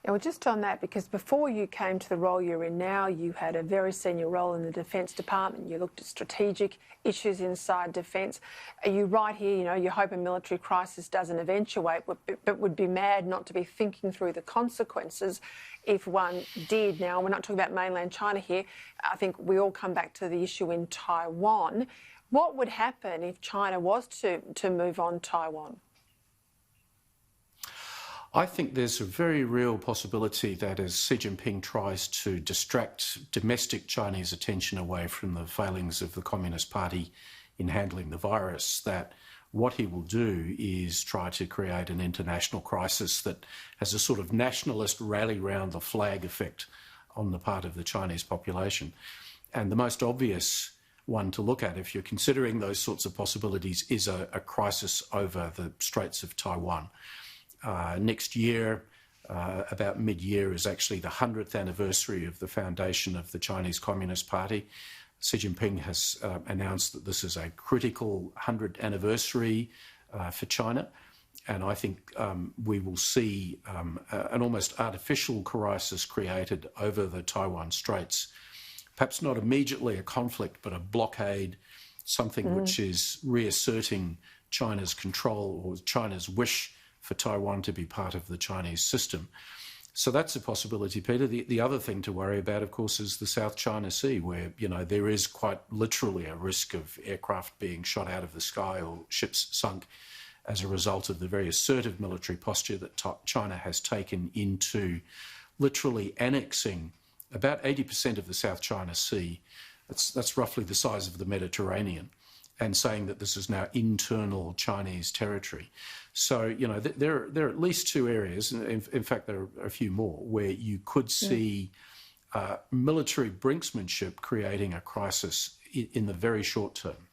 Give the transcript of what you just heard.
Yeah, well, just on that, because before you came to the role you're in now, you had a very senior role in the Defence Department. You looked at strategic issues inside defence. Are you right here, you know, you hope a military crisis doesn't eventuate, but would be mad not to be thinking through the consequences if one did. Now, we're not talking about mainland China here. I think we all come back to the issue in Taiwan. What would happen if China was to move on Taiwan? I think there's a very real possibility that as Xi Jinping tries to distract domestic Chinese attention away from the failings of the Communist Party in handling the virus, that what he will do is try to create an international crisis that has a sort of nationalist rally round the flag effect on the part of the Chinese population. And the most obvious one to look at, if you're considering those sorts of possibilities, is a crisis over the Straits of Taiwan. Next year, about mid-year, is actually the 100th anniversary of the foundation of the Chinese Communist Party. Xi Jinping has announced that this is a critical 100th anniversary for China. And I think we will see an almost artificial crisis created over the Taiwan Straits. Perhaps not immediately a conflict, but a blockade, something which is reasserting China's control or China's wish for Taiwan to be part of the Chinese system. So that's a possibility, Peter. The other thing to worry about, of course, is the South China Sea, where, you know, there is quite literally a risk of aircraft being shot out of the sky or ships sunk as a result of the very assertive military posture that China has taken into literally annexing about 80% of the South China Sea. That's roughly the size of the Mediterranean, and saying that this is now internal Chinese territory. So, you know, there are at least two areas, in fact, there are a few more, where you could see military brinksmanship creating a crisis in the very short term.